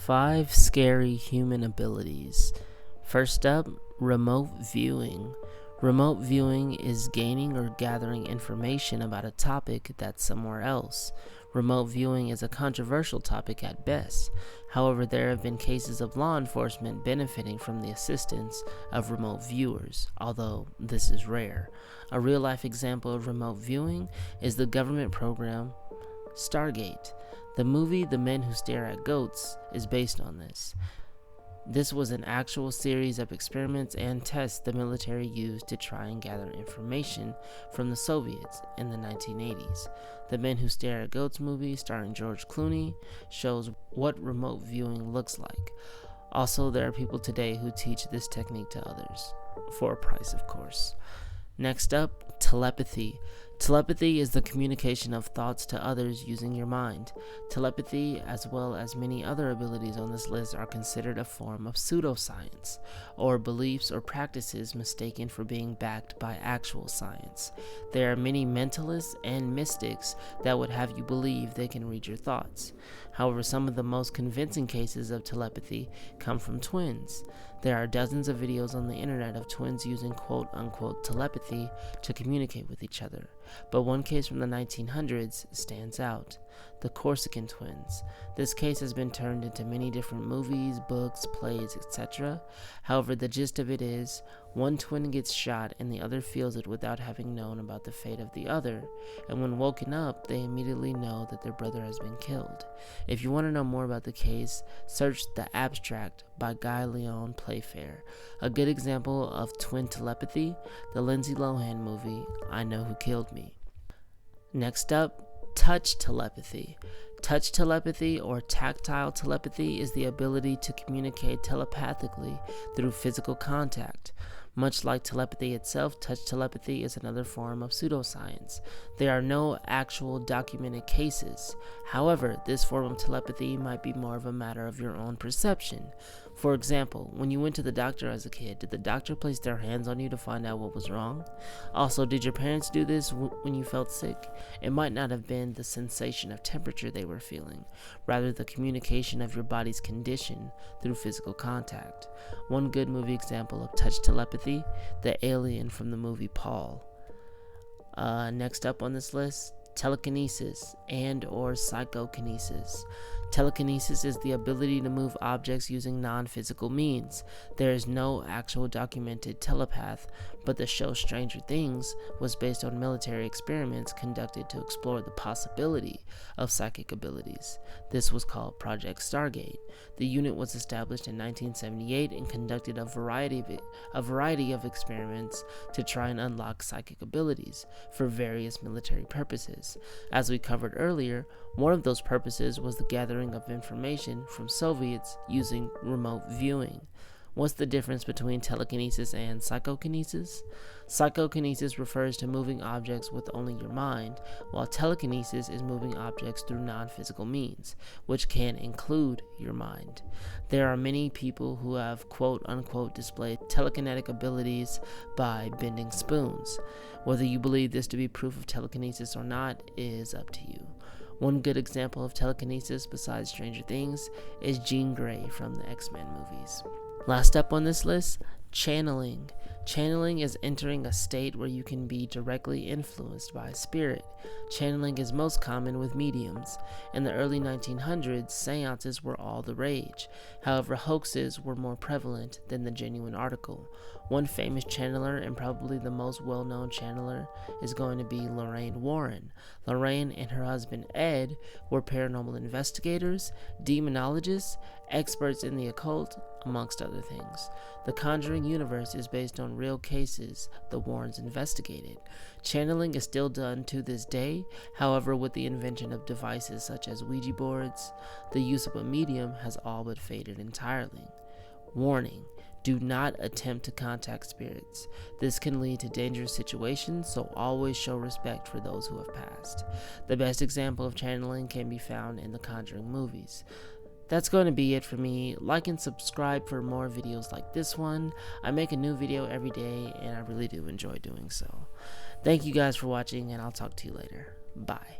5 scary human abilities. First up, remote viewing. Remote viewing is gaining or gathering information about a topic that's somewhere else. Remote viewing is a controversial topic at best. However, there have been cases of law enforcement benefiting from the assistance of remote viewers, although this is rare. A real-life example of remote viewing is the government program Stargate. The movie The Men Who Stare at Goats is based on this. This was an actual series of experiments and tests the military used to try and gather information from the Soviets in the 1980s. The Men Who Stare at Goats movie, starring George Clooney, shows what remote viewing looks like. Also, there are people today who teach this technique to others, for a price, of course. Next up, telepathy. Telepathy is the communication of thoughts to others using your mind. Telepathy, as well as many other abilities on this list, are considered a form of pseudoscience, or beliefs or practices mistaken for being backed by actual science. There are many mentalists and mystics that would have you believe they can read your thoughts. However, some of the most convincing cases of telepathy come from twins. There are dozens of videos on the internet of twins using quote-unquote telepathy to communicate with each other. But one case from the 1900s stands out: the Corsican twins. This case has been turned into many different movies, books, plays, etc. However, the gist of it is, one twin gets shot and the other feels it without having known about the fate of the other, and when woken up, they immediately know that their brother has been killed. If you want to know more about the case, search The Abstract by Guy Leon Playfair. A good example of twin telepathy, the Lindsay Lohan movie, I Know Who Killed Me. Next up, touch telepathy. Touch telepathy, or tactile telepathy, is the ability to communicate telepathically through physical contact. Much like telepathy itself, touch telepathy is another form of pseudoscience. There are no actual documented cases. However, this form of telepathy might be more of a matter of your own perception. For example, when you went to the doctor as a kid, did the doctor place their hands on you to find out what was wrong? Also, did your parents do this when you felt sick? It might not have been the sensation of temperature they were feeling, rather the communication of your body's condition through physical contact. One good movie example of touch telepathy, the alien from the movie Paul. Next up on this list, telekinesis and or psychokinesis. Telekinesis is the ability to move objects using non-physical means. There is no actual documented telepath, but the show Stranger Things was based on military experiments conducted to explore the possibility of psychic abilities. This was called Project Stargate. The unit was established in 1978 and conducted a variety of experiments to try and unlock psychic abilities for various military purposes. As we covered earlier, one of those purposes was the gathering of information from Soviets using remote viewing. What's the difference between telekinesis and psychokinesis? Psychokinesis refers to moving objects with only your mind, while telekinesis is moving objects through non-physical means, which can include your mind. There are many people who have quote-unquote displayed telekinetic abilities by bending spoons. Whether you believe this to be proof of telekinesis or not is up to you. One good example of telekinesis besides Stranger Things is Jean Grey from the X-Men movies. Last up on this list, channeling. Channeling is entering a state where you can be directly influenced by a spirit. Channeling is most common with mediums. In the early 1900s, seances were all the rage. However, hoaxes were more prevalent than the genuine article. One famous channeler, and probably the most well-known channeler, is going to be Lorraine Warren. Lorraine and her husband Ed were paranormal investigators, demonologists, experts in the occult, amongst other things. The Conjuring universe is based on real cases the Warrens investigated. Channeling is still done to this day. However, with the invention of devices such as Ouija boards, the use of a medium has all but faded entirely. Warning: do not attempt to contact spirits. This can lead to dangerous situations, so always show respect for those who have passed. The best example of channeling can be found in the Conjuring movies. That's going to be it for me. Like and subscribe for more videos like this one. I make a new video every day, and I really do enjoy doing so. Thank you guys for watching, and I'll talk to you later. Bye.